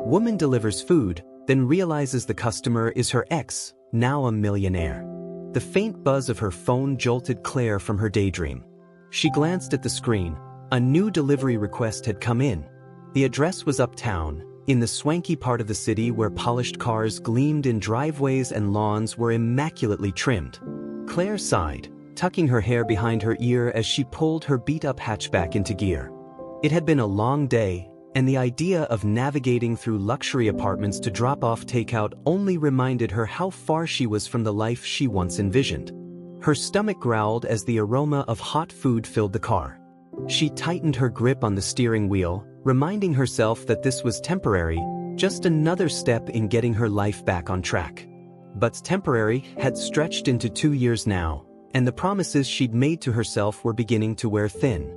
Woman delivers food, then realizes the customer is her ex, now a millionaire. The faint buzz of her phone jolted Claire from her daydream. She glanced at the screen. A new delivery request had come in. The address was uptown, in the swanky part of the city where polished cars gleamed in driveways and lawns were immaculately trimmed. Claire sighed, tucking her hair behind her ear as she pulled her beat-up hatchback into gear. It had been a long day, and the idea of navigating through luxury apartments to drop off takeout only reminded her how far she was from the life she once envisioned. Her stomach growled as the aroma of hot food filled the car. She tightened her grip on the steering wheel, reminding herself that this was temporary, just another step in getting her life back on track. But temporary had stretched into 2 years now, and the promises she'd made to herself were beginning to wear thin.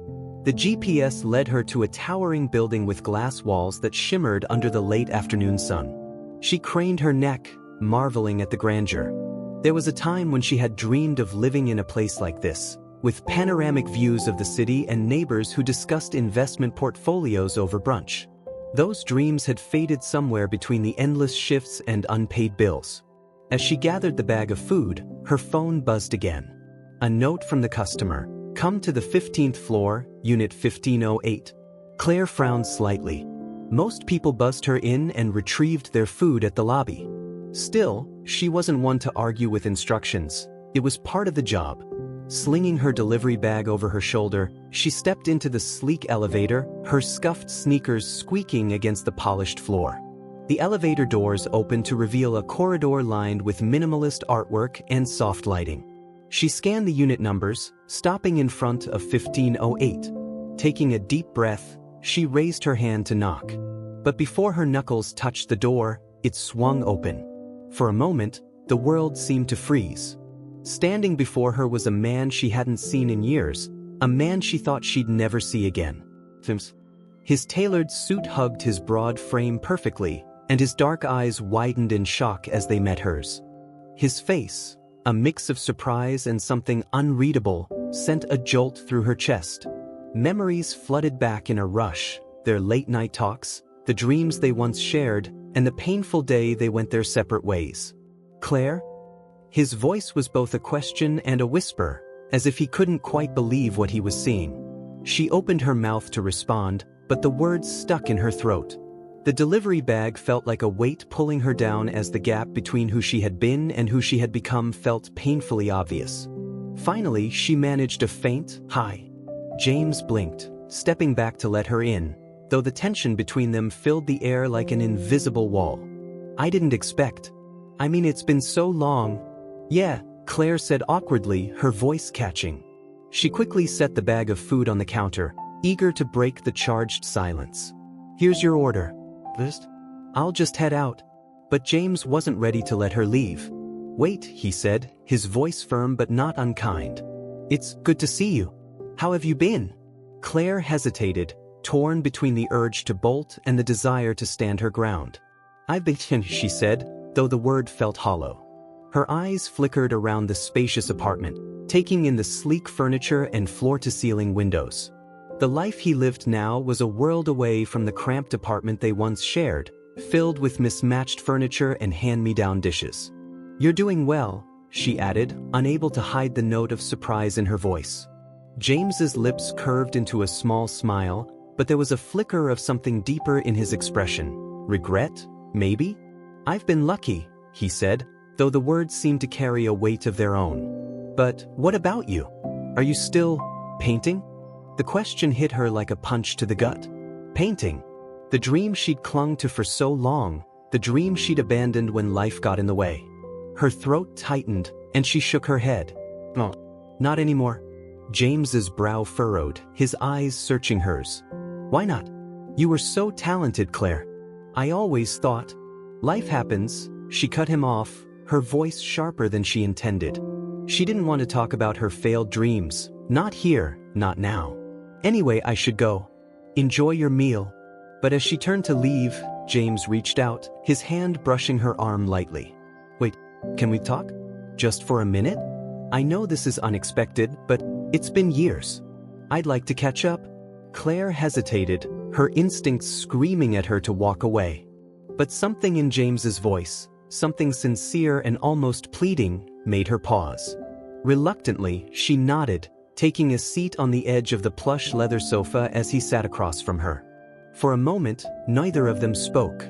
The GPS led her to a towering building with glass walls that shimmered under the late afternoon sun. She craned her neck, marveling at the grandeur. There was a time when she had dreamed of living in a place like this, with panoramic views of the city and neighbors who discussed investment portfolios over brunch. Those dreams had faded somewhere between the endless shifts and unpaid bills. As she gathered the bag of food, her phone buzzed again. A note from the customer. Come to the 15th floor, unit 1508. Claire frowned slightly. Most people buzzed her in and retrieved their food at the lobby. Still, she wasn't one to argue with instructions. It was part of the job. Slinging her delivery bag over her shoulder, she stepped into the sleek elevator, her scuffed sneakers squeaking against the polished floor. The elevator doors opened to reveal a corridor lined with minimalist artwork and soft lighting. She scanned the unit numbers, stopping in front of 1508. Taking a deep breath, she raised her hand to knock. But before her knuckles touched the door, it swung open. For a moment, the world seemed to freeze. Standing before her was a man she hadn't seen in years, a man she thought she'd never see again. His tailored suit hugged his broad frame perfectly, and his dark eyes widened in shock as they met hers. His face, a mix of surprise and something unreadable, sent a jolt through her chest. Memories flooded back in a rush, their late-night talks, the dreams they once shared, and the painful day they went their separate ways. Claire? His voice was both a question and a whisper, as if he couldn't quite believe what he was seeing. She opened her mouth to respond, but the words stuck in her throat. The delivery bag felt like a weight pulling her down as the gap between who she had been and who she had become felt painfully obvious. Finally, she managed a faint, "Hi." James blinked, stepping back to let her in, though the tension between them filled the air like an invisible wall. "I didn't expect. It's been so long." "Yeah," Claire said awkwardly, her voice catching. She quickly set the bag of food on the counter, eager to break the charged silence. "Here's your order." "I'll just head out." But James wasn't ready to let her leave. "Wait," he said, his voice firm but not unkind. "It's good to see you. How have you been?" Claire hesitated, torn between the urge to bolt and the desire to stand her ground. "I've been," she said, though the word felt hollow. Her eyes flickered around the spacious apartment, taking in the sleek furniture and floor-to-ceiling windows. The life he lived now was a world away from the cramped apartment they once shared, filled with mismatched furniture and hand-me-down dishes. "You're doing well," she added, unable to hide the note of surprise in her voice. James's lips curved into a small smile, but there was a flicker of something deeper in his expression. Regret, maybe? "I've been lucky," he said, though the words seemed to carry a weight of their own. "But what about you? Are you still painting?" The question hit her like a punch to the gut. Painting. The dream she'd clung to for so long, the dream she'd abandoned when life got in the way. Her throat tightened, and she shook her head. "Oh, not anymore." James's brow furrowed, his eyes searching hers. "Why not? You were so talented, Claire." "I always thought." "Life happens," she cut him off, her voice sharper than she intended. She didn't want to talk about her failed dreams. Not here, not now. "Anyway, I should go. Enjoy your meal." But as she turned to leave, James reached out, his hand brushing her arm lightly. "Wait, can we talk? Just for a minute? I know this is unexpected, but it's been years. I'd like to catch up." Claire hesitated, her instincts screaming at her to walk away. But something in James's voice, something sincere and almost pleading, made her pause. Reluctantly, she nodded, taking a seat on the edge of the plush leather sofa as he sat across from her. For a moment, neither of them spoke.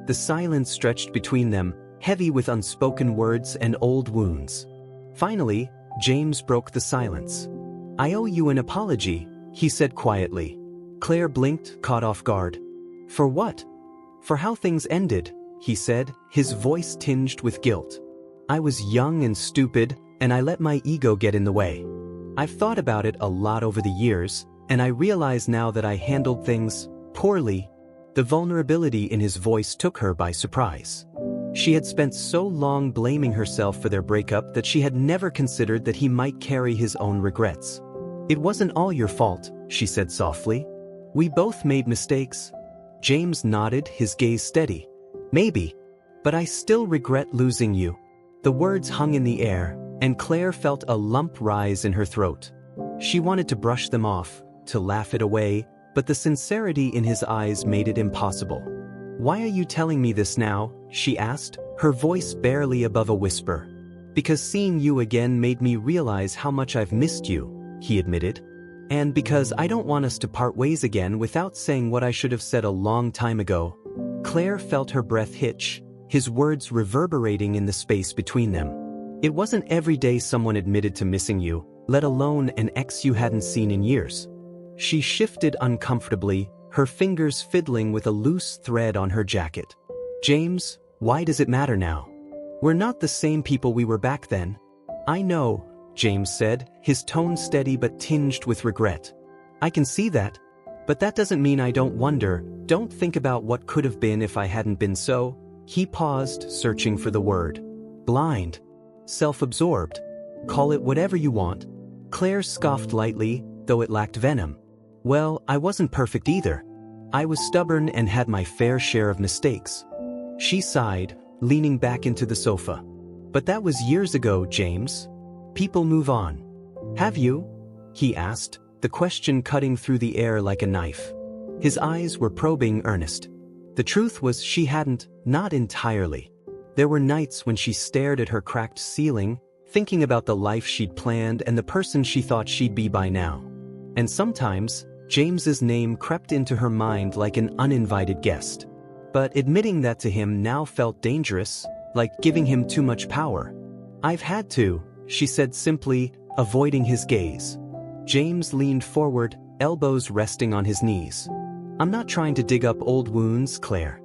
The silence stretched between them, heavy with unspoken words and old wounds. Finally, James broke the silence. "I owe you an apology," he said quietly. Claire blinked, caught off guard. "For what?" "For how things ended," he said, his voice tinged with guilt. "I was young and stupid, and I let my ego get in the way. I've thought about it a lot over the years, and I realize now that I handled things poorly." The vulnerability in his voice took her by surprise. She had spent so long blaming herself for their breakup that she had never considered that he might carry his own regrets. "It wasn't all your fault," she said softly. "We both made mistakes." James nodded, his gaze steady. "Maybe. But I still regret losing you." The words hung in the air, and Claire felt a lump rise in her throat. She wanted to brush them off, to laugh it away, but the sincerity in his eyes made it impossible. "Why are you telling me this now?" she asked, her voice barely above a whisper. "Because seeing you again made me realize how much I've missed you," he admitted. "And because I don't want us to part ways again without saying what I should have said a long time ago." Claire felt her breath hitch, his words reverberating in the space between them. "It wasn't every day someone admitted to missing you, let alone an ex you hadn't seen in years." She shifted uncomfortably, her fingers fiddling with a loose thread on her jacket. "James, why does it matter now? We're not the same people we were back then." "I know," James said, his tone steady but tinged with regret. "I can see that. But that doesn't mean I don't wonder, don't think about what could have been if I hadn't been so." He paused, searching for the word. "Blind. Self-absorbed. Call it whatever you want." Claire scoffed lightly, though it lacked venom. "Well, I wasn't perfect either. I was stubborn and had my fair share of mistakes." She sighed, leaning back into the sofa. "But that was years ago, James. People move on." "Have you?" he asked, the question cutting through the air like a knife. His eyes were probing, earnest. The truth was she hadn't, not entirely. There were nights when she stared at her cracked ceiling, thinking about the life she'd planned and the person she thought she'd be by now. And sometimes, James's name crept into her mind like an uninvited guest. But admitting that to him now felt dangerous, like giving him too much power. "I've had to," she said simply, avoiding his gaze. James leaned forward, elbows resting on his knees. "I'm not trying to dig up old wounds, Claire.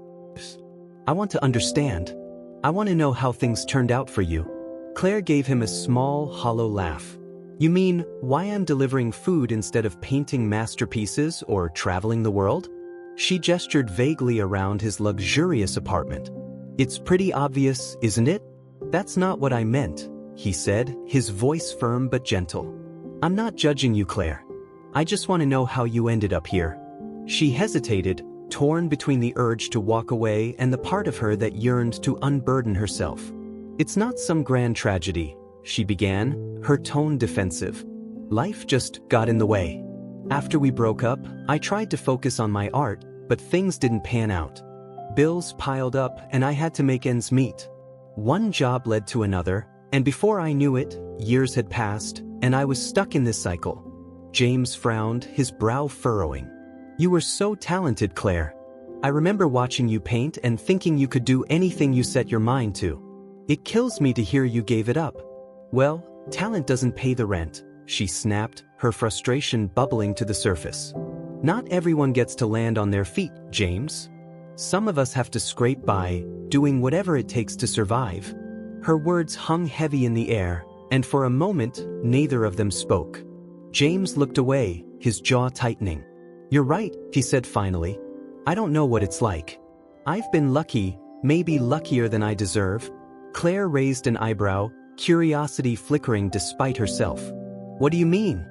I want to understand. I want to know how things turned out for you." Claire gave him a small, hollow laugh. "You mean, why I'm delivering food instead of painting masterpieces or traveling the world?" She gestured vaguely around his luxurious apartment. "It's pretty obvious, isn't it?" "That's not what I meant," he said, his voice firm but gentle. "I'm not judging you, Claire. I just want to know how you ended up here." She hesitated, torn between the urge to walk away and the part of her that yearned to unburden herself. "It's not some grand tragedy," she began, her tone defensive. "Life just got in the way. After we broke up, I tried to focus on my art, but things didn't pan out. Bills piled up and I had to make ends meet. One job led to another, and before I knew it, years had passed, and I was stuck in this cycle." James frowned, his brow furrowing. "You were so talented, Claire. I remember watching you paint and thinking you could do anything you set your mind to. It kills me to hear you gave it up." "Well, talent doesn't pay the rent," she snapped, her frustration bubbling to the surface. "Not everyone gets to land on their feet, James. Some of us have to scrape by, doing whatever it takes to survive." Her words hung heavy in the air, and for a moment, neither of them spoke. James looked away, his jaw tightening. "You're right," he said finally. "I don't know what it's like. I've been lucky, maybe luckier than I deserve." Claire raised an eyebrow, curiosity flickering despite herself. "What do you mean?"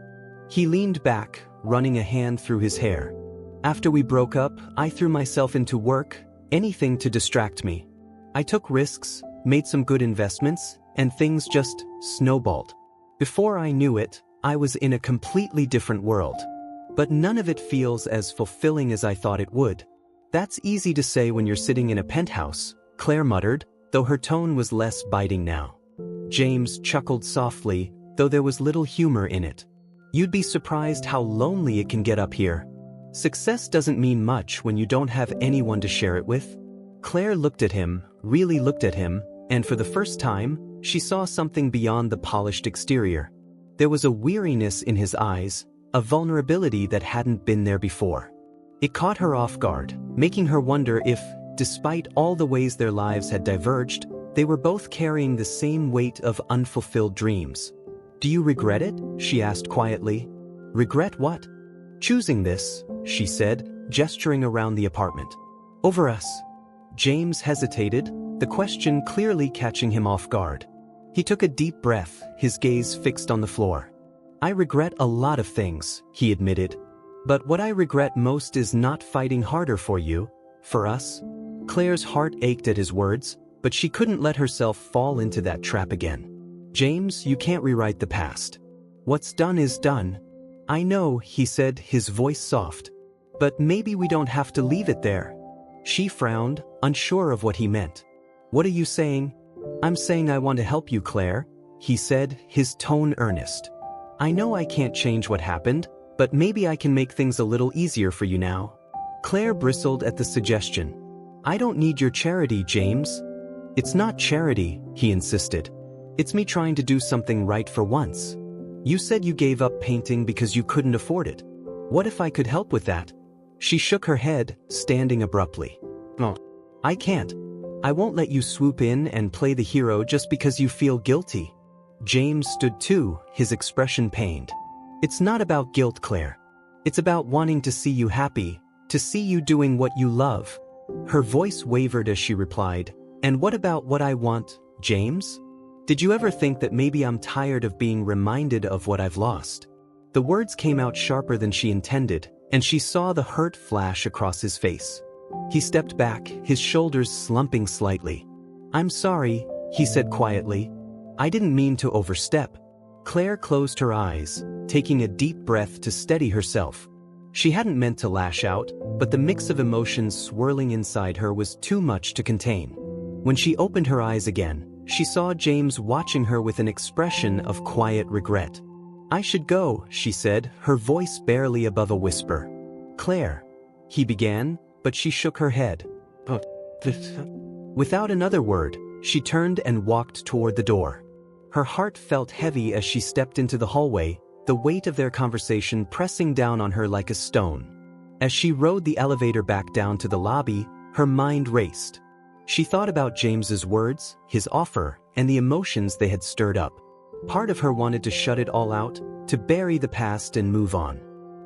He leaned back, running a hand through his hair. "After we broke up, I threw myself into work, anything to distract me. I took risks, made some good investments, and things just snowballed. Before I knew it, I was in a completely different world. But none of it feels as fulfilling as I thought it would." That's easy to say when you're sitting in a penthouse, Claire muttered, though her tone was less biting now. James chuckled softly, though there was little humor in it. You'd be surprised how lonely it can get up here. Success doesn't mean much when you don't have anyone to share it with. Claire looked at him, really looked at him, and for the first time, she saw something beyond the polished exterior. There was a weariness in his eyes, a vulnerability that hadn't been there before. It caught her off guard, making her wonder if, despite all the ways their lives had diverged, they were both carrying the same weight of unfulfilled dreams. "Do you regret it?" she asked quietly. "Regret what?" "Choosing this," she said, gesturing around the apartment. "Over us." James hesitated, the question clearly catching him off guard. He took a deep breath, his gaze fixed on the floor. "I regret a lot of things," he admitted. "But what I regret most is not fighting harder for you, for us." Claire's heart ached at his words, but she couldn't let herself fall into that trap again. "James, you can't rewrite the past. What's done is done." "I know," he said, his voice soft. "But maybe we don't have to leave it there." She frowned, unsure of what he meant. "What are you saying?" "I'm saying I want to help you, Claire," he said, his tone earnest. "I know I can't change what happened, but maybe I can make things a little easier for you now." Claire bristled at the suggestion. "I don't need your charity, James." "It's not charity," he insisted. "It's me trying to do something right for once. You said you gave up painting because you couldn't afford it. What if I could help with that?" She shook her head, standing abruptly. "No, I can't. I won't let you swoop in and play the hero just because you feel guilty." James stood too, his expression pained. "It's not about guilt, Claire. It's about wanting to see you happy, to see you doing what you love." Her voice wavered as she replied, "And what about what I want, James? Did you ever think that maybe I'm tired of being reminded of what I've lost?" The words came out sharper than she intended, and she saw the hurt flash across his face. He stepped back, his shoulders slumping slightly. "I'm sorry," he said quietly. "I didn't mean to overstep." Claire closed her eyes, taking a deep breath to steady herself. She hadn't meant to lash out, but the mix of emotions swirling inside her was too much to contain. When she opened her eyes again, she saw James watching her with an expression of quiet regret. "I should go," she said, her voice barely above a whisper. "Claire," he began, but she shook her head. "But..." Without another word, she turned and walked toward the door. Her heart felt heavy as she stepped into the hallway, the weight of their conversation pressing down on her like a stone. As she rode the elevator back down to the lobby, her mind raced. She thought about James's words, his offer, and the emotions they had stirred up. Part of her wanted to shut it all out, to bury the past and move on.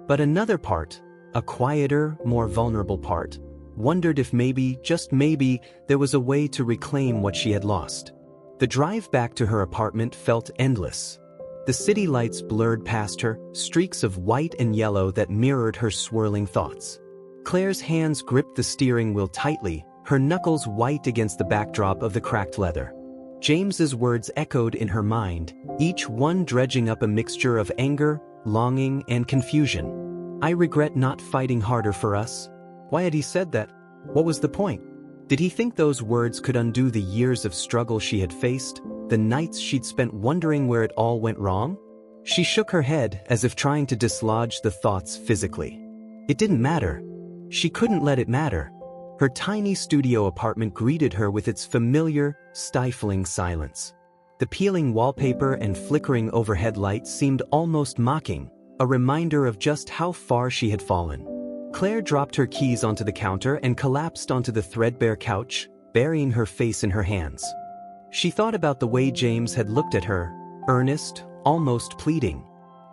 But another part, a quieter, more vulnerable part, wondered if maybe, just maybe, there was a way to reclaim what she had lost. The drive back to her apartment felt endless. The city lights blurred past her, streaks of white and yellow that mirrored her swirling thoughts. Claire's hands gripped the steering wheel tightly, her knuckles white against the backdrop of the cracked leather. James's words echoed in her mind, each one dredging up a mixture of anger, longing, and confusion. "I regret not fighting harder for us." Why had he said that? What was the point? Did he think those words could undo the years of struggle she had faced, the nights she'd spent wondering where it all went wrong? She shook her head as if trying to dislodge the thoughts physically. It didn't matter. She couldn't let it matter. Her tiny studio apartment greeted her with its familiar, stifling silence. The peeling wallpaper and flickering overhead lights seemed almost mocking, a reminder of just how far she had fallen. Claire dropped her keys onto the counter and collapsed onto the threadbare couch, burying her face in her hands. She thought about the way James had looked at her, earnest, almost pleading.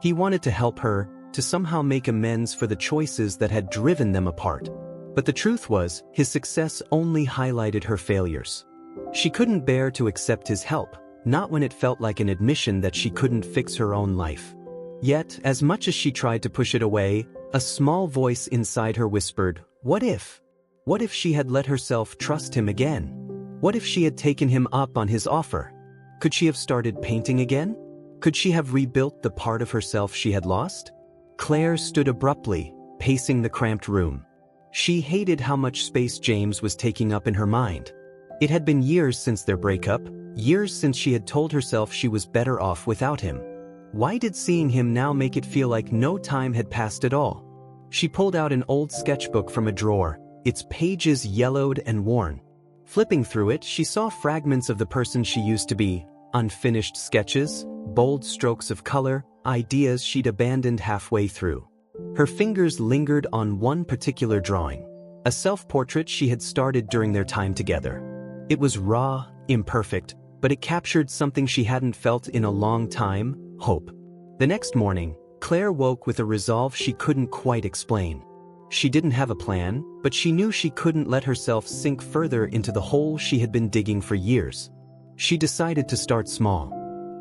He wanted to help her, to somehow make amends for the choices that had driven them apart. But the truth was, his success only highlighted her failures. She couldn't bear to accept his help, not when it felt like an admission that she couldn't fix her own life. Yet, as much as she tried to push it away, a small voice inside her whispered, "What if? What if she had let herself trust him again? What if she had taken him up on his offer? Could she have started painting again? Could she have rebuilt the part of herself she had lost?" Claire stood abruptly, pacing the cramped room. She hated how much space James was taking up in her mind. It had been years since their breakup, years since she had told herself she was better off without him. Why did seeing him now make it feel like no time had passed at all? She pulled out an old sketchbook from a drawer, its pages yellowed and worn. Flipping through it, she saw fragments of the person she used to be, unfinished sketches, bold strokes of color, ideas she'd abandoned halfway through. Her fingers lingered on one particular drawing, a self-portrait she had started during their time together. It was raw, imperfect, but it captured something she hadn't felt in a long time: hope. The next morning, Claire woke with a resolve she couldn't quite explain. She didn't have a plan, but she knew she couldn't let herself sink further into the hole she had been digging for years. She decided to start small.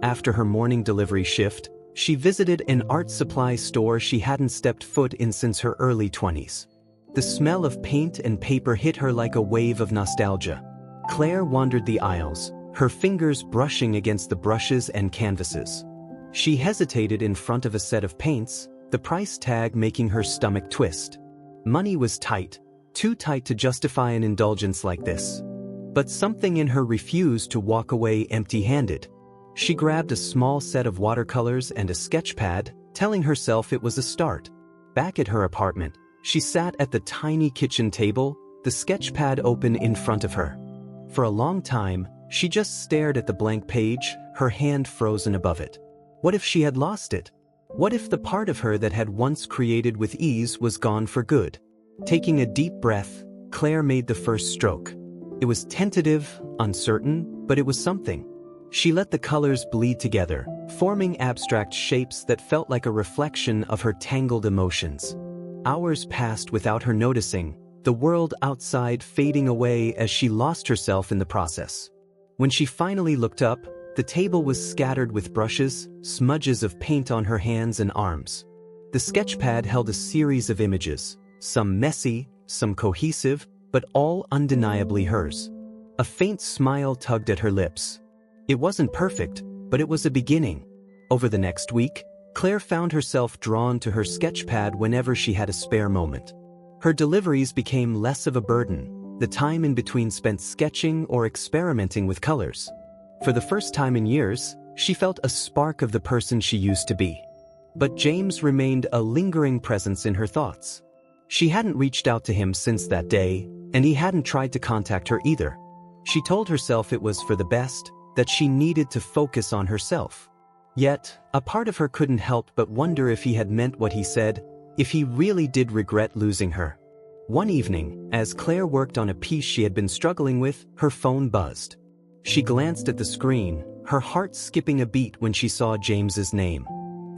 After her morning delivery shift, she visited an art supply store she hadn't stepped foot in since her early 20s. The smell of paint and paper hit her like a wave of nostalgia. Claire wandered the aisles, her fingers brushing against the brushes and canvases. She hesitated in front of a set of paints, the price tag making her stomach twist. Money was tight, too tight to justify an indulgence like this. But something in her refused to walk away empty-handed. She grabbed a small set of watercolors and a sketch pad, telling herself it was a start. Back at her apartment, she sat at the tiny kitchen table, the sketch pad open in front of her. For a long time, she just stared at the blank page, her hand frozen above it. What if she had lost it? What if the part of her that had once created with ease was gone for good? Taking a deep breath, Claire made the first stroke. It was tentative, uncertain, but it was something. She let the colors bleed together, forming abstract shapes that felt like a reflection of her tangled emotions. Hours passed without her noticing, the world outside fading away as she lost herself in the process. When she finally looked up, the table was scattered with brushes, smudges of paint on her hands and arms. The sketchpad held a series of images, some messy, some cohesive, but all undeniably hers. A faint smile tugged at her lips. It wasn't perfect, but it was a beginning. Over the next week, Claire found herself drawn to her sketchpad whenever she had a spare moment. Her deliveries became less of a burden, the time in between spent sketching or experimenting with colors. For the first time in years, she felt a spark of the person she used to be. But James remained a lingering presence in her thoughts. She hadn't reached out to him since that day, and he hadn't tried to contact her either. She told herself it was for the best, that she needed to focus on herself. Yet, a part of her couldn't help but wonder if he had meant what he said, if he really did regret losing her. One evening, as Claire worked on a piece she had been struggling with, her phone buzzed. She glanced at the screen, her heart skipping a beat when she saw James's name.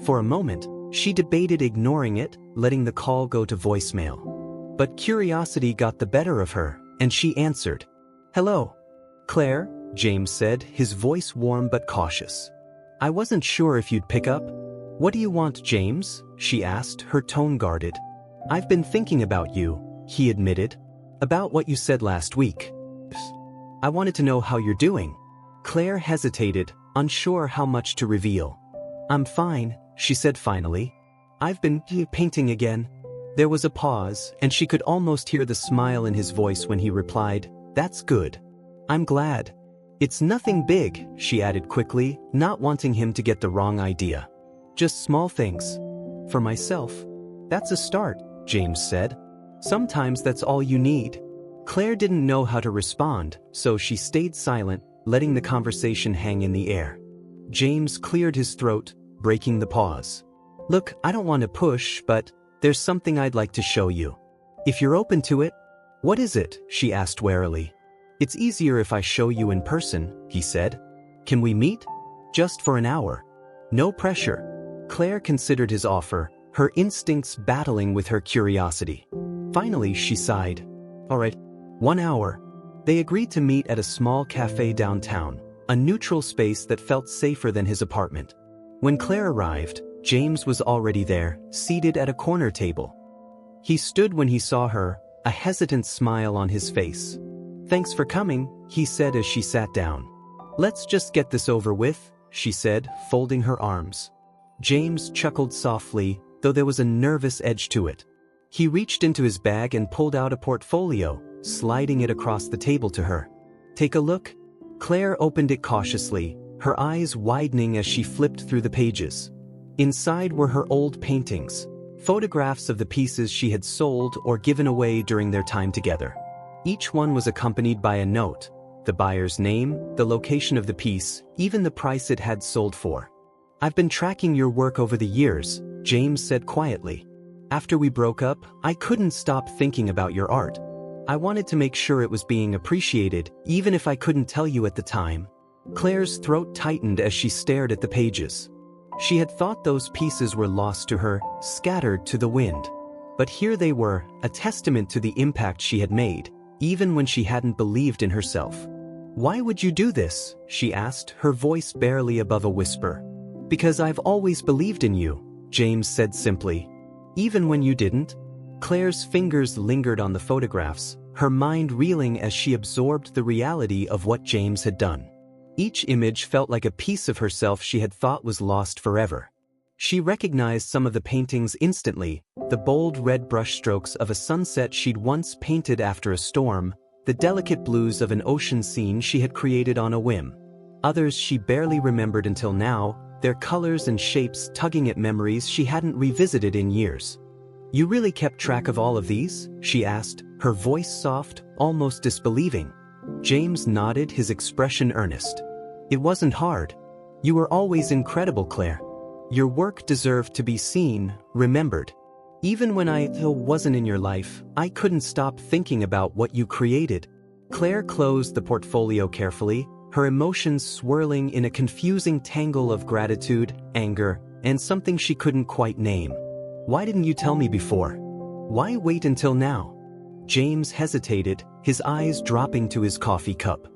For a moment, she debated ignoring it, letting the call go to voicemail. But curiosity got the better of her, and she answered. "Hello, Claire," James said, his voice warm but cautious. "I wasn't sure if you'd pick up." "What do you want, James?" she asked, her tone guarded. "I've been thinking about you," he admitted. "About what you said last week. I wanted to know how you're doing." Claire hesitated, unsure how much to reveal. "I'm fine," she said finally. "I've been painting again." There was a pause, and she could almost hear the smile in his voice when he replied, "That's good. I'm glad." "It's nothing big," she added quickly, not wanting him to get the wrong idea. "Just small things. For myself." "That's a start," James said. "Sometimes that's all you need." Claire didn't know how to respond, so she stayed silent, letting the conversation hang in the air. James cleared his throat, breaking the pause. "Look, I don't want to push, but there's something I'd like to show you. If you're open to it." "What is it?" she asked warily. "It's easier if I show you in person," he said. "Can we meet? Just for an hour. No pressure." Claire considered his offer, her instincts battling with her curiosity. Finally, she sighed. "All right, 1 hour." They agreed to meet at a small cafe downtown, a neutral space that felt safer than his apartment. When Claire arrived, James was already there, seated at a corner table. He stood when he saw her, a hesitant smile on his face. "Thanks for coming," he said as she sat down. "Let's just get this over with," she said, folding her arms. James chuckled softly, though there was a nervous edge to it. He reached into his bag and pulled out a portfolio, sliding it across the table to her. "Take a look." Claire opened it cautiously, her eyes widening as she flipped through the pages. Inside were her old paintings, photographs of the pieces she had sold or given away during their time together. Each one was accompanied by a note, the buyer's name, the location of the piece, even the price it had sold for. "I've been tracking your work over the years," James said quietly. "After we broke up, I couldn't stop thinking about your art. I wanted to make sure it was being appreciated, even if I couldn't tell you at the time." Claire's throat tightened as she stared at the pages. She had thought those pieces were lost to her, scattered to the wind. But here they were, a testament to the impact she had made, even when she hadn't believed in herself. "Why would you do this?" she asked, her voice barely above a whisper. "Because I've always believed in you," James said simply. "Even when you didn't?" Claire's fingers lingered on the photographs, her mind reeling as she absorbed the reality of what James had done. Each image felt like a piece of herself she had thought was lost forever. She recognized some of the paintings instantly, the bold red brushstrokes of a sunset she'd once painted after a storm, the delicate blues of an ocean scene she had created on a whim. Others she barely remembered until now, their colors and shapes tugging at memories she hadn't revisited in years. "You really kept track of all of these?" she asked, her voice soft, almost disbelieving. James nodded, his expression earnest. "It wasn't hard. You were always incredible, Claire. Your work deserved to be seen, remembered. Even when I wasn't in your life, I couldn't stop thinking about what you created." Claire closed the portfolio carefully, her emotions swirling in a confusing tangle of gratitude, anger, and something she couldn't quite name. "Why didn't you tell me before? Why wait until now?" James hesitated, his eyes dropping to his coffee cup.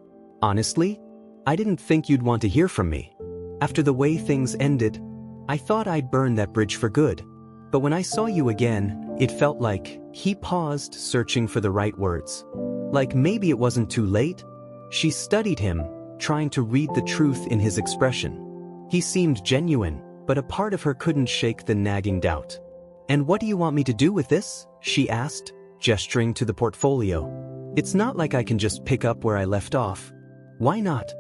"Honestly, I didn't think you'd want to hear from me. After the way things ended, I thought I'd burn that bridge for good. But when I saw you again, it felt like..." He paused, searching for the right words. "Like maybe it wasn't too late?" She studied him, trying to read the truth in his expression. He seemed genuine, but a part of her couldn't shake the nagging doubt. "And what do you want me to do with this?" she asked, gesturing to the portfolio. "It's not like I can just pick up where I left off." "Why not?"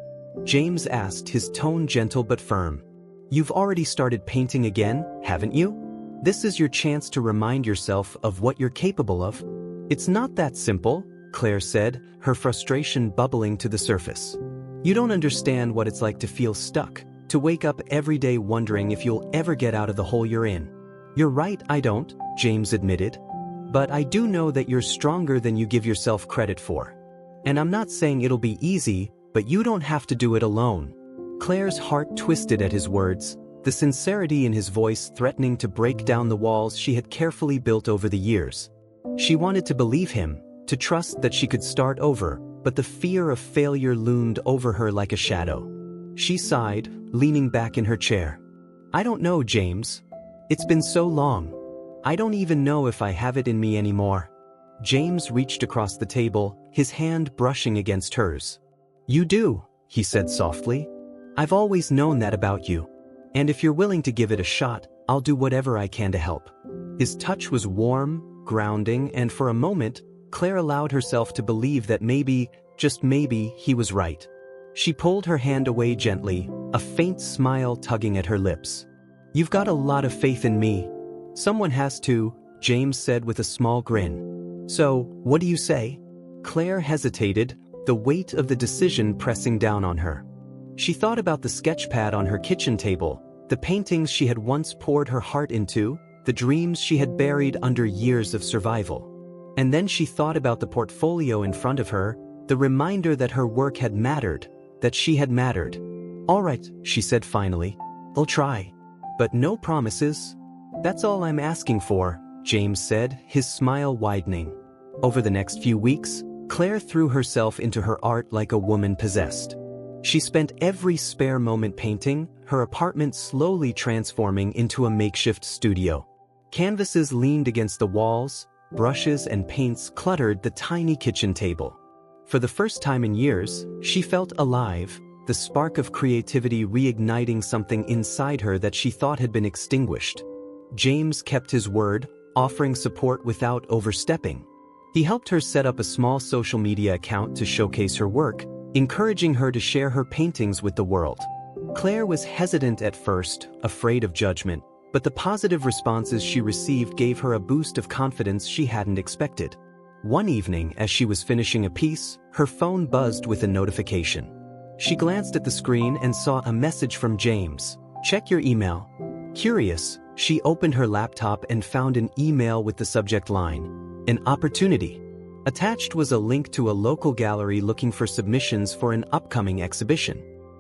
James asked, his tone gentle but firm. "You've already started painting again, haven't you? This is your chance to remind yourself of what you're capable of." "It's not that simple," Claire said, her frustration bubbling to the surface. "You don't understand what it's like to feel stuck, to wake up every day wondering if you'll ever get out of the hole you're in." "You're right, I don't," James admitted. "But I do know that you're stronger than you give yourself credit for. And I'm not saying it'll be easy, but you don't have to do it alone." Claire's heart twisted at his words, the sincerity in his voice threatening to break down the walls she had carefully built over the years. She wanted to believe him, to trust that she could start over, but the fear of failure loomed over her like a shadow. She sighed, leaning back in her chair. "I don't know, James. It's been so long. I don't even know if I have it in me anymore." James reached across the table, his hand brushing against hers. "You do," he said softly. "I've always known that about you. And if you're willing to give it a shot, I'll do whatever I can to help." His touch was warm, grounding, and for a moment, Claire allowed herself to believe that maybe, just maybe, he was right. She pulled her hand away gently, a faint smile tugging at her lips. "You've got a lot of faith in me." "Someone has to," James said with a small grin. "So, what do you say?" Claire hesitated, the weight of the decision pressing down on her. She thought about the sketchpad on her kitchen table, the paintings she had once poured her heart into, the dreams she had buried under years of survival. And then she thought about the portfolio in front of her, the reminder that her work had mattered, that she had mattered. "All right," she said finally. "I'll try. But no promises." "That's all I'm asking for," James said, his smile widening. Over the next few weeks, Claire threw herself into her art like a woman possessed. She spent every spare moment painting, her apartment slowly transforming into a makeshift studio. Canvases leaned against the walls, brushes and paints cluttered the tiny kitchen table. For the first time in years, she felt alive, the spark of creativity reigniting something inside her that she thought had been extinguished. James kept his word, offering support without overstepping. He helped her set up a small social media account to showcase her work, encouraging her to share her paintings with the world. Claire was hesitant at first, afraid of judgment, but the positive responses she received gave her a boost of confidence she hadn't expected. One evening, as she was finishing a piece, her phone buzzed with a notification. She glanced at the screen and saw a message from James. "Check your email." Curious, she opened her laptop and found an email with the subject line, "An opportunity." Attached was a link to a local gallery looking for submissions for an upcoming exhibition.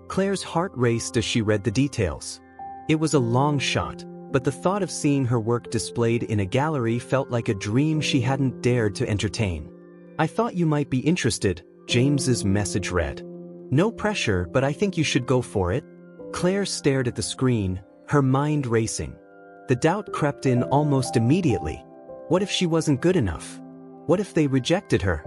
Claire's heart raced as she read the details. It was a long shot, but the thought of seeing her work displayed in a gallery felt like a dream she hadn't dared to entertain. "I thought you might be interested," James's message read. "No pressure, but I think you should go for it." Claire stared at the screen, her mind racing. The doubt crept in almost immediately. What if she wasn't good enough? What if they rejected her?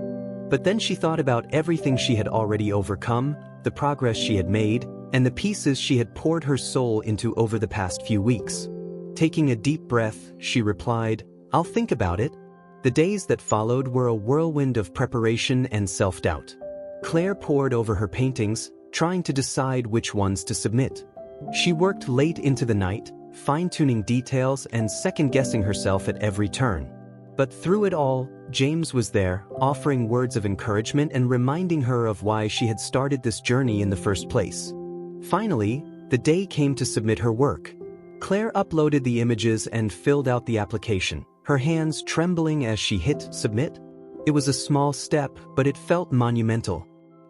But then she thought about everything she had already overcome, the progress she had made, and the pieces she had poured her soul into over the past few weeks. Taking a deep breath, she replied, "I'll think about it." The days that followed were a whirlwind of preparation and self-doubt. Claire pored over her paintings, trying to decide which ones to submit. She worked late into the night, fine-tuning details and second-guessing herself at every turn. But through it all, James was there, offering words of encouragement and reminding her of why she had started this journey in the first place. Finally, the day came to submit her work. Claire uploaded the images and filled out the application, her hands trembling as she hit submit. It was a small step, but it felt monumental.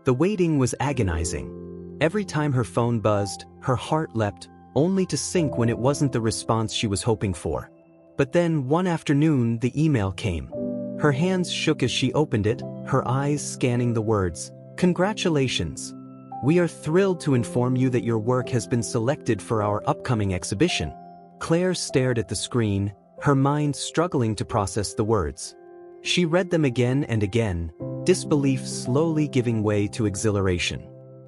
The waiting was agonizing. Every time her phone buzzed, her heart leapt, only to sink when it wasn't the response she was hoping for. But then, one afternoon, the email came. Her hands shook as she opened it, her eyes scanning the words, "Congratulations. We are thrilled to inform you that your work has been selected for our upcoming exhibition." Claire stared at the screen, her mind struggling to process the words. She read them again and again, disbelief slowly giving way to exhilaration.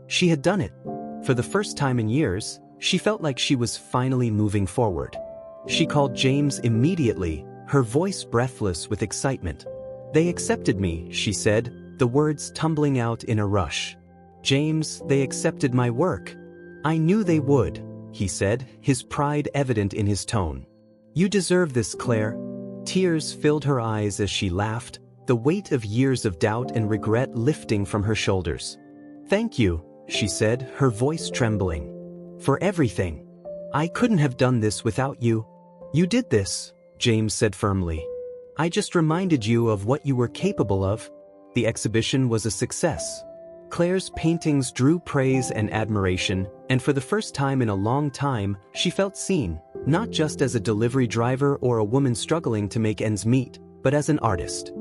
She had done it. For the first time in years, she felt like she was finally moving forward. She called James immediately, her voice breathless with excitement. "They accepted me," she said, the words tumbling out in a rush. "James, they accepted my work." "I knew they would," he said, his pride evident in his tone. "You deserve this, Claire." Tears filled her eyes as she laughed, the weight of years of doubt and regret lifting from her shoulders. "Thank you," she said, her voice trembling. "For everything. I couldn't have done this without you." "You did this," James said firmly. "I just reminded you of what you were capable of." The exhibition was a success. Claire's paintings drew praise and admiration, and for the first time in a long time, she felt seen, not just as a delivery driver or a woman struggling to make ends meet, but as an artist.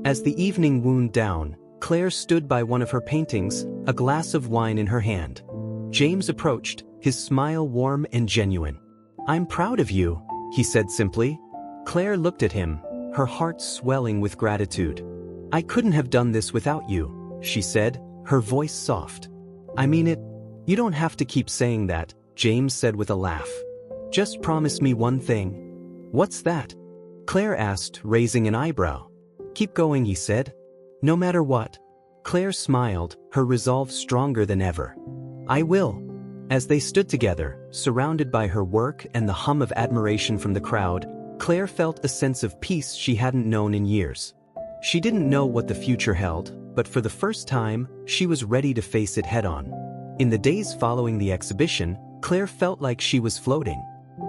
As the evening wound down, Claire stood by one of her paintings, a glass of wine in her hand. James approached, his smile warm and genuine. "I'm proud of you," he said simply. Claire looked at him, her heart swelling with gratitude. "I couldn't have done this without you," she said, her voice soft. "I mean it. You don't have to keep saying that," James said with a laugh. "Just promise me one thing." "What's that?" Claire asked, raising an eyebrow. "Keep going," he said. "No matter what." Claire smiled, her resolve stronger than ever. "I will." As they stood together, surrounded by her work and the hum of admiration from the crowd, Claire felt a sense of peace she hadn't known in years. She didn't know what the future held, but for the first time, she was ready to face it head-on. In the days following the exhibition, Claire felt like she was floating.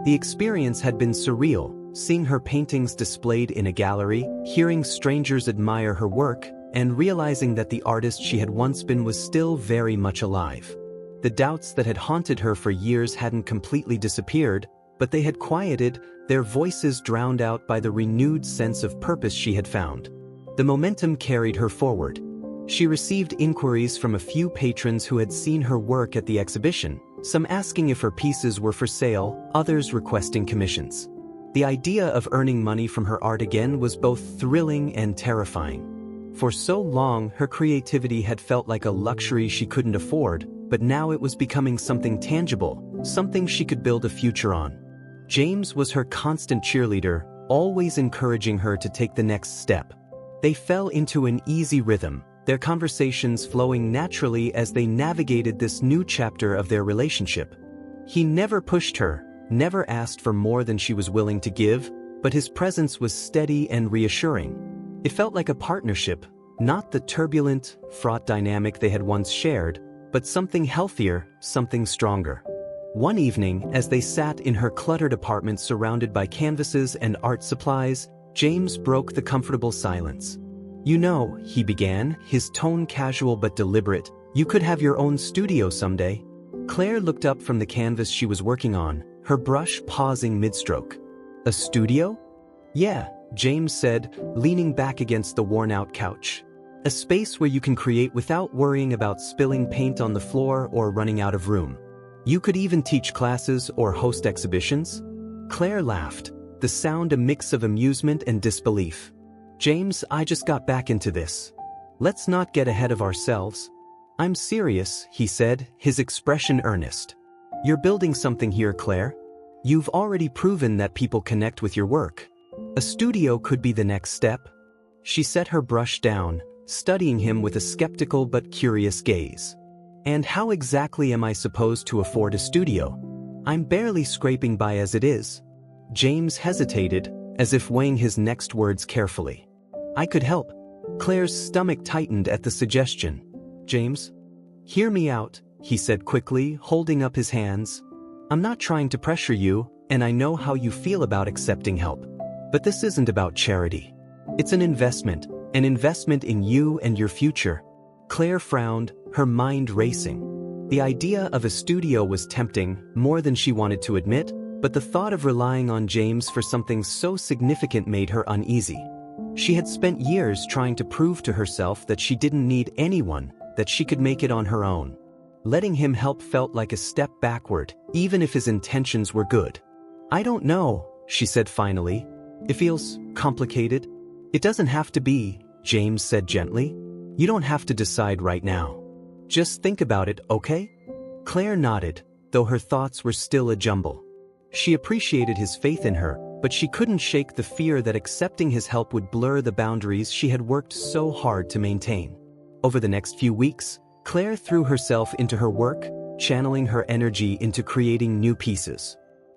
The experience had been surreal, seeing her paintings displayed in a gallery, hearing strangers admire her work, and realizing that the artist she had once been was still very much alive. The doubts that had haunted her for years hadn't completely disappeared, but they had quieted, their voices drowned out by the renewed sense of purpose she had found. The momentum carried her forward. She received inquiries from a few patrons who had seen her work at the exhibition, some asking if her pieces were for sale, others requesting commissions. The idea of earning money from her art again was both thrilling and terrifying. For so long, her creativity had felt like a luxury she couldn't afford, but now it was becoming something tangible, something she could build a future on. James was her constant cheerleader, always encouraging her to take the next step. They fell into an easy rhythm, their conversations flowing naturally as they navigated this new chapter of their relationship. He never pushed her, never asked for more than she was willing to give, but his presence was steady and reassuring. It felt like a partnership, not the turbulent, fraught dynamic they had once shared, but something healthier, something stronger. One evening, as they sat in her cluttered apartment surrounded by canvases and art supplies, James broke the comfortable silence. "You know," he began, his tone casual but deliberate, "you could have your own studio someday." Claire looked up from the canvas she was working on, her brush pausing mid-stroke. "A studio?" "Yeah," James said, leaning back against the worn-out couch. "A space where you can create without worrying about spilling paint on the floor or running out of room. You could even teach classes or host exhibitions." Claire laughed, the sound a mix of amusement and disbelief. "James, I just got back into this. Let's not get ahead of ourselves." "I'm serious," he said, his expression earnest. "You're building something here, Claire. You've already proven that people connect with your work. A studio could be the next step." She set her brush down, studying him with a skeptical but curious gaze. "And how exactly am I supposed to afford a studio? I'm barely scraping by as it is." James hesitated, as if weighing his next words carefully. "I could help." Claire's stomach tightened at the suggestion. "James, hear me out," he said quickly, holding up his hands. "I'm not trying to pressure you, and I know how you feel about accepting help. But this isn't about charity. It's an investment in you and your future." Claire frowned, her mind racing. The idea of a studio was tempting, more than she wanted to admit, but the thought of relying on James for something so significant made her uneasy. She had spent years trying to prove to herself that she didn't need anyone, that she could make it on her own. Letting him help felt like a step backward, even if his intentions were good. "I don't know," she said finally. "It feels complicated." "It doesn't have to be," James said gently. "You don't have to decide right now. Just think about it, okay?" Claire nodded, though her thoughts were still a jumble. She appreciated his faith in her, but she couldn't shake the fear that accepting his help would blur the boundaries she had worked so hard to maintain. Over the next few weeks, Claire threw herself into her work, channeling her energy into creating new pieces.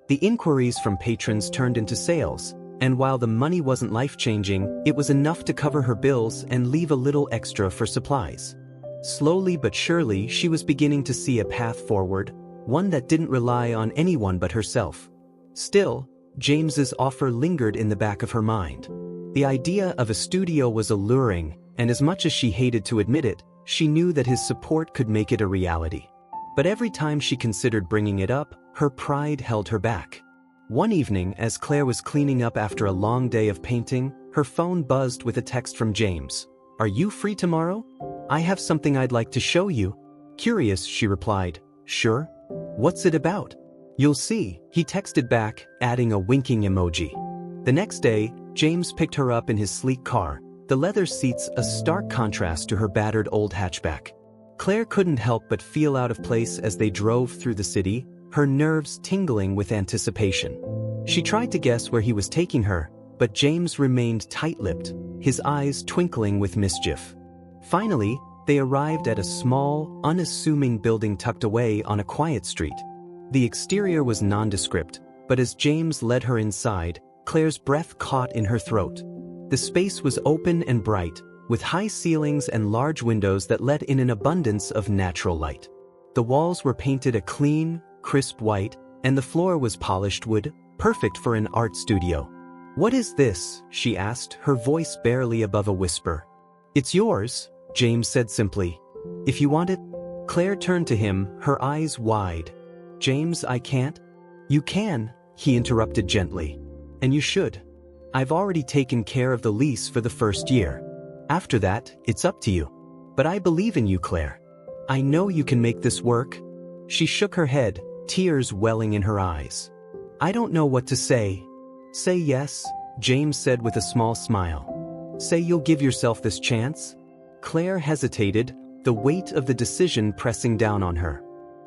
The inquiries from patrons turned into sales, and while the money wasn't life-changing, it was enough to cover her bills and leave a little extra for supplies. Slowly but surely, she was beginning to see a path forward, one that didn't rely on anyone but herself. Still, James's offer lingered in the back of her mind. The idea of a studio was alluring, and as much as she hated to admit it, she knew that his support could make it a reality. But every time she considered bringing it up, her pride held her back. One evening, as Claire was cleaning up after a long day of painting, her phone buzzed with a text from James. "Are you free tomorrow? I have something I'd like to show you." Curious, she replied. "Sure. What's it about?" "You'll see," he texted back, adding a winking emoji. The next day, James picked her up in his sleek car, the leather seats a stark contrast to her battered old hatchback. Claire couldn't help but feel out of place as they drove through the city, her nerves tingling with anticipation. She tried to guess where he was taking her, but James remained tight-lipped, his eyes twinkling with mischief. Finally, they arrived at a small, unassuming building tucked away on a quiet street. The exterior was nondescript, but as James led her inside, Claire's breath caught in her throat. The space was open and bright, with high ceilings and large windows that let in an abundance of natural light. The walls were painted a clean, crisp white, and the floor was polished wood, perfect for an art studio. "What is this?" she asked, her voice barely above a whisper. "It's yours," James said simply. "If you want it." Claire turned to him, her eyes wide. "James, I can't." "You can," he interrupted gently. "And you should. I've already taken care of the lease for the first year. After that, it's up to you. But I believe in you, Claire. I know you can make this work." She shook her head, tears welling in her eyes. "I don't know what to say." "Say yes," James said with a small smile. "Say you'll give yourself this chance." Claire hesitated, the weight of the decision pressing down on her.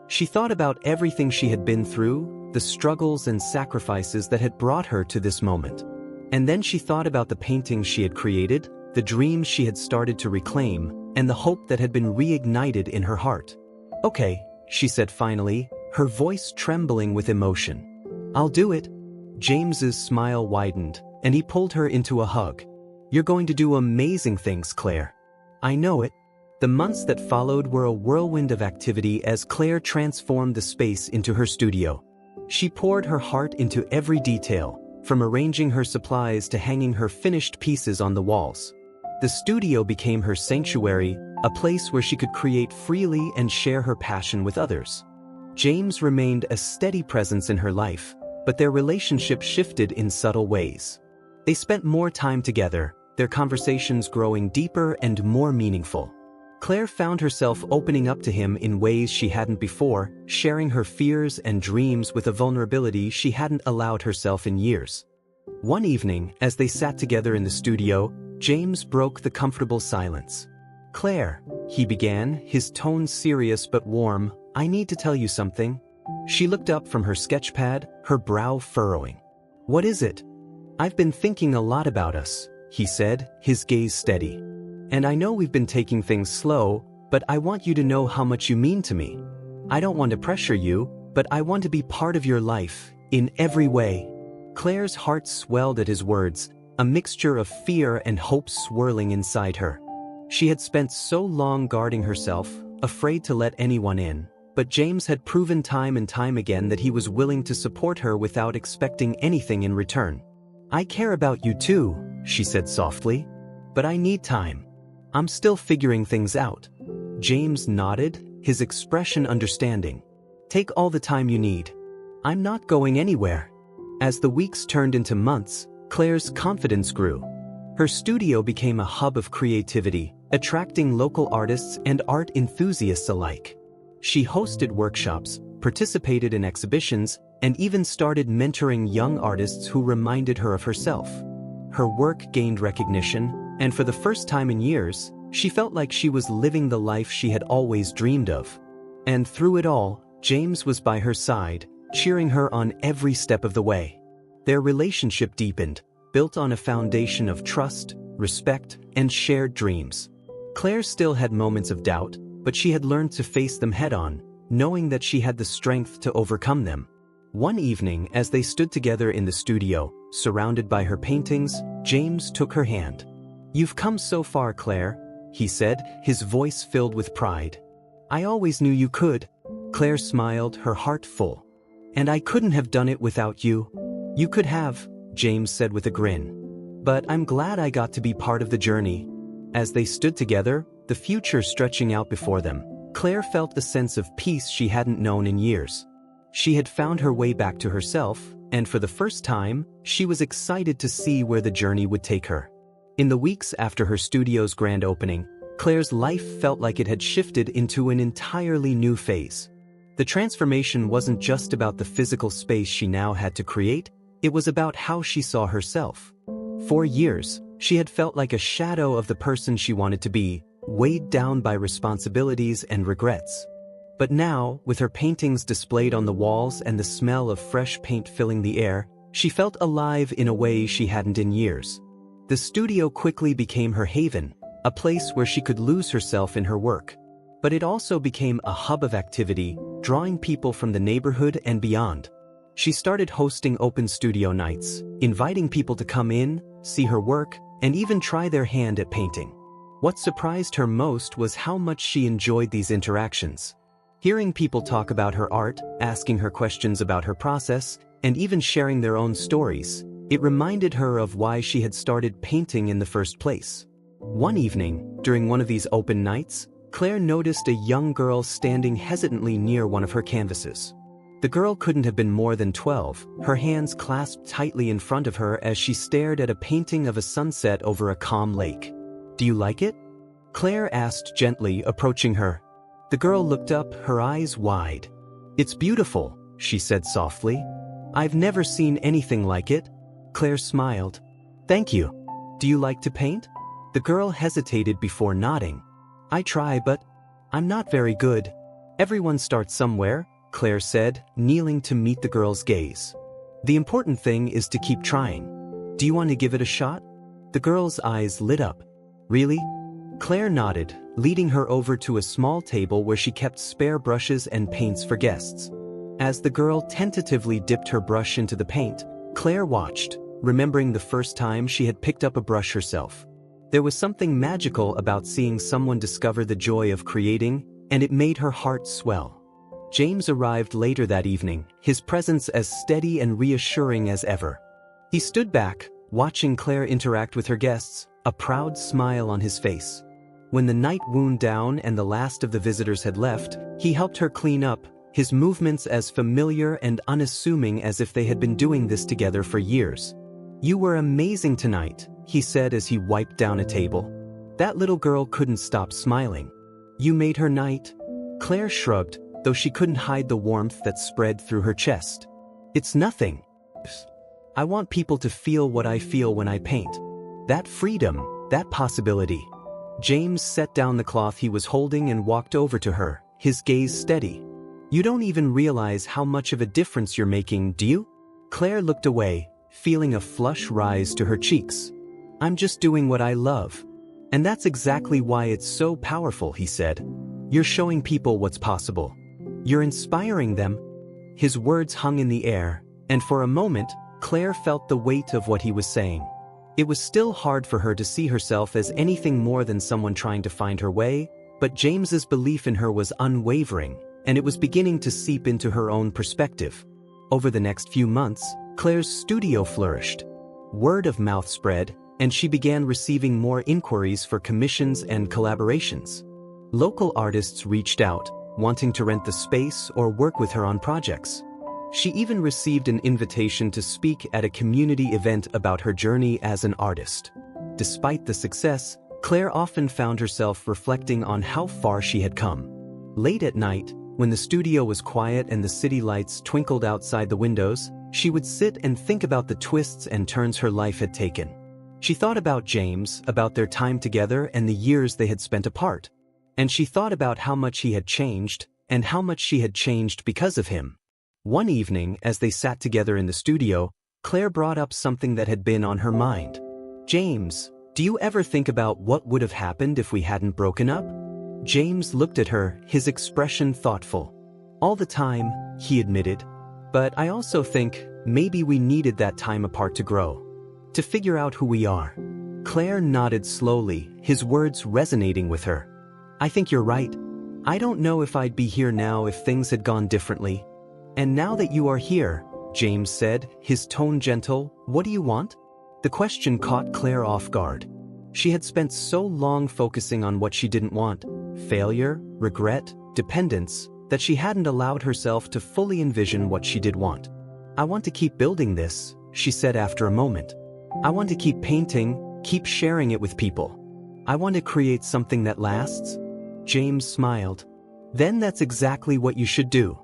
She thought about everything she had been through, the struggles and sacrifices that had brought her to this moment. And then she thought about the paintings she had created, the dreams she had started to reclaim, and the hope that had been reignited in her heart. "Okay," she said finally, her voice trembling with emotion. "I'll do it." James's smile widened, and he pulled her into a hug. "You're going to do amazing things, Claire." "I know it." The months that followed were a whirlwind of activity as Claire transformed the space into her studio. She poured her heart into every detail, from arranging her supplies to hanging her finished pieces on the walls. The studio became her sanctuary, a place where she could create freely and share her passion with others. James remained a steady presence in her life, but their relationship shifted in subtle ways. They spent more time together, their conversations growing deeper and more meaningful. Claire found herself opening up to him in ways she hadn't before, sharing her fears and dreams with a vulnerability she hadn't allowed herself in years. One evening, as they sat together in the studio, James broke the comfortable silence. "Claire," he began, his tone serious but warm, "I need to tell you something." She looked up from her sketchpad, her brow furrowing. "What is it?" "I've been thinking a lot about us," he said, his gaze steady. "And I know we've been taking things slow, but I want you to know how much you mean to me. I don't want to pressure you, but I want to be part of your life, in every way." Claire's heart swelled at his words, a mixture of fear and hope swirling inside her. She had spent so long guarding herself, afraid to let anyone in, but James had proven time and time again that he was willing to support her without expecting anything in return. "I care about you too," she said softly, "but I need time. I'm still figuring things out." James nodded, his expression understanding. "Take all the time you need. I'm not going anywhere." As the weeks turned into months, Claire's confidence grew. Her studio became a hub of creativity, attracting local artists and art enthusiasts alike. She hosted workshops, participated in exhibitions, and even started mentoring young artists who reminded her of herself. Her work gained recognition, and for the first time in years, she felt like she was living the life she had always dreamed of. And through it all, James was by her side, cheering her on every step of the way. Their relationship deepened, built on a foundation of trust, respect, and shared dreams. Claire still had moments of doubt, but she had learned to face them head-on, knowing that she had the strength to overcome them. One evening, as they stood together in the studio, surrounded by her paintings, James took her hand. "You've come so far, Claire," he said, his voice filled with pride. "I always knew you could." Claire smiled, her heart full. "And I couldn't have done it without you." "You could have," James said with a grin. "But I'm glad I got to be part of the journey." As they stood together, the future stretching out before them, Claire felt a sense of peace she hadn't known in years. She had found her way back to herself, and for the first time, she was excited to see where the journey would take her. In the weeks after her studio's grand opening, Claire's life felt like it had shifted into an entirely new phase. The transformation wasn't just about the physical space she now had to create, it was about how she saw herself. For years, she had felt like a shadow of the person she wanted to be, weighed down by responsibilities and regrets. But now, with her paintings displayed on the walls and the smell of fresh paint filling the air, she felt alive in a way she hadn't in years. The studio quickly became her haven, a place where she could lose herself in her work. But it also became a hub of activity, drawing people from the neighborhood and beyond. She started hosting open studio nights, inviting people to come in, see her work, and even try their hand at painting. What surprised her most was how much she enjoyed these interactions. Hearing people talk about her art, asking her questions about her process, and even sharing their own stories, it reminded her of why she had started painting in the first place. One evening, during one of these open nights, Claire noticed a young girl standing hesitantly near one of her canvases. The girl couldn't have been more than 12, her hands clasped tightly in front of her as she stared at a painting of a sunset over a calm lake. "Do you like it?" Claire asked gently, approaching her. The girl looked up, her eyes wide. "It's beautiful," she said softly. "I've never seen anything like it." Claire smiled. "Thank you. Do you like to paint?" The girl hesitated before nodding. "I try, but I'm not very good." "Everyone starts somewhere," Claire said, kneeling to meet the girl's gaze. "The important thing is to keep trying. Do Do you want to give it a shot? The girl's eyes lit up. Really? Claire nodded, leading her over to a small table where she kept spare brushes and paints for guests. As the girl tentatively dipped her brush into the paint, Claire watched, remembering the first time she had picked up a brush herself. There was something magical about seeing someone discover the joy of creating, and it made her heart swell. James arrived later that evening, his presence as steady and reassuring as ever. He stood back, watching Claire interact with her guests, a proud smile on his face. When the night wound down and the last of the visitors had left, he helped her clean up, his movements as familiar and unassuming as if they had been doing this together for years. "You were amazing tonight," he said as he wiped down a table. That little girl couldn't stop smiling. "You made her night?" Claire shrugged, though she couldn't hide the warmth that spread through her chest. "It's nothing. I want people to feel what I feel when I paint. That freedom, that possibility." James set down the cloth he was holding and walked over to her, his gaze steady. "You don't even realize how much of a difference you're making, do you?" Claire looked away, feeling a flush rise to her cheeks. "I'm just doing what I love. And that's exactly why it's so powerful," he said. "You're showing people what's possible. You're inspiring them." His words hung in the air, and for a moment, Claire felt the weight of what he was saying. It was still hard for her to see herself as anything more than someone trying to find her way, but James's belief in her was unwavering, and it was beginning to seep into her own perspective. Over the next few months, Claire's studio flourished. Word of mouth spread, and she began receiving more inquiries for commissions and collaborations. Local artists reached out, wanting to rent the space or work with her on projects. She even received an invitation to speak at a community event about her journey as an artist. Despite the success, Claire often found herself reflecting on how far she had come. Late at night, when the studio was quiet and the city lights twinkled outside the windows, she would sit and think about the twists and turns her life had taken. She thought about James, about their time together and the years they had spent apart. And she thought about how much he had changed, and how much she had changed because of him. One evening, as they sat together in the studio, Claire brought up something that had been on her mind. "James, do you ever think about what would have happened if we hadn't broken up?" James looked at her, his expression thoughtful. "All the time," he admitted. "But I also think maybe we needed that time apart to grow. To figure out who we are." Claire nodded slowly, his words resonating with her. "I think you're right. I don't know if I'd be here now if things had gone differently." "And now that you are here," James said, his tone gentle, "what do you want?" The question caught Claire off guard. She had spent so long focusing on what she didn't want, failure, regret, dependence, that she hadn't allowed herself to fully envision what she did want. "I want to keep building this," she said after a moment. "I want to keep painting, keep sharing it with people. I want to create something that lasts." James smiled. "Then that's exactly what you should do."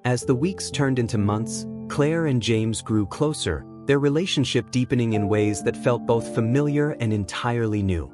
As the weeks turned into months, Claire and James grew closer, their relationship deepening in ways that felt both familiar and entirely new.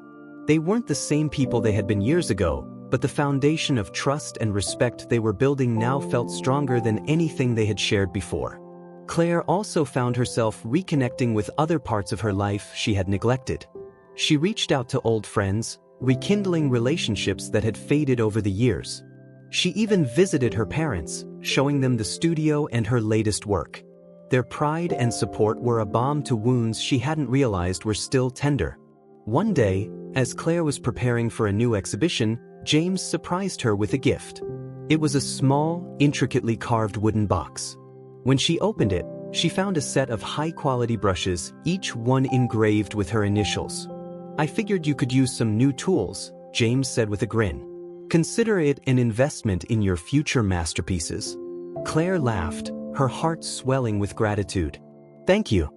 They weren't the same people they had been years ago, but the foundation of trust and respect they were building now felt stronger than anything they had shared before. Claire also found herself reconnecting with other parts of her life she had neglected. She reached out to old friends, rekindling relationships that had faded over the years. She even visited her parents, showing them the studio and her latest work. Their pride and support were a balm to wounds she hadn't realized were still tender. One day, as Claire was preparing for a new exhibition, James surprised her with a gift. It was a small, intricately carved wooden box. When she opened it, she found a set of high-quality brushes, each one engraved with her initials. "I figured you could use some new tools," James said with a grin. "Consider it an investment in your future masterpieces." Claire laughed, her heart swelling with gratitude. "Thank you.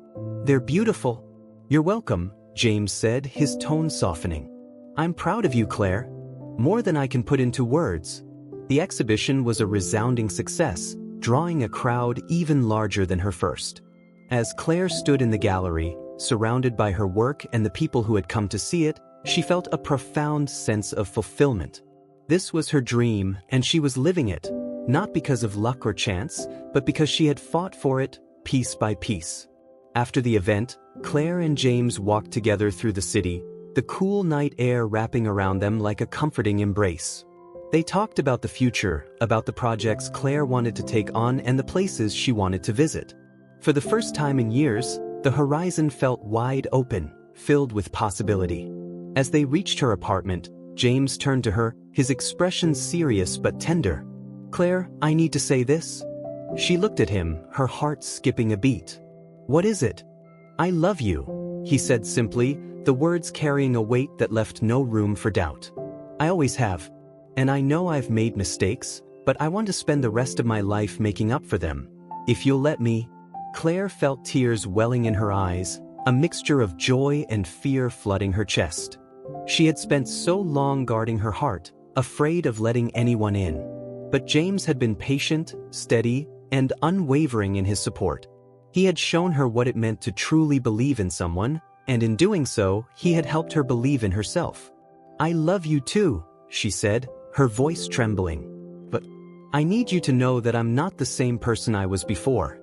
They're beautiful." "You're welcome," James said, his tone softening. "I'm proud of you, Claire. More than I can put into words." The exhibition was a resounding success, drawing a crowd even larger than her first. As Claire stood in the gallery, surrounded by her work and the people who had come to see it, she felt a profound sense of fulfillment. This was her dream, and she was living it, not because of luck or chance, but because she had fought for it, piece by piece. After the event, Claire and James walked together through the city, the cool night air wrapping around them like a comforting embrace. They talked about the future, about the projects Claire wanted to take on and the places she wanted to visit. For the first time in years, the horizon felt wide open, filled with possibility. As they reached her apartment, James turned to her, his expression serious but tender. "Claire, I need to say this." She looked at him, her heart skipping a beat. "What is it?" "I love you," he said simply, the words carrying a weight that left no room for doubt. "I always have. And I know I've made mistakes, but I want to spend the rest of my life making up for them. If you'll let me." Claire felt tears welling in her eyes, a mixture of joy and fear flooding her chest. She had spent so long guarding her heart, afraid of letting anyone in. But James had been patient, steady, and unwavering in his support. He had shown her what it meant to truly believe in someone, and in doing so, he had helped her believe in herself. "I love you too," she said, her voice trembling. "But I need you to know that I'm not the same person I was before.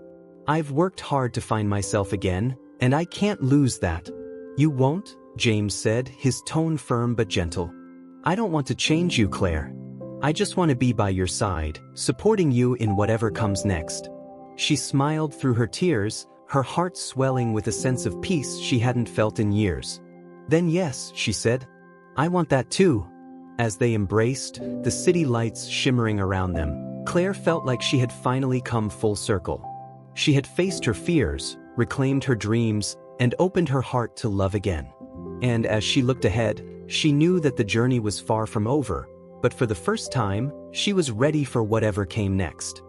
I've worked hard to find myself again, and I can't lose that." "You won't?" James said, his tone firm but gentle. "I don't want to change you, Claire. I just want to be by your side, supporting you in whatever comes next." She smiled through her tears, her heart swelling with a sense of peace she hadn't felt in years. "Then yes," she said, "I want that too." As they embraced, the city lights shimmering around them, Claire felt like she had finally come full circle. She had faced her fears, reclaimed her dreams, and opened her heart to love again. And as she looked ahead, she knew that the journey was far from over, but for the first time, she was ready for whatever came next.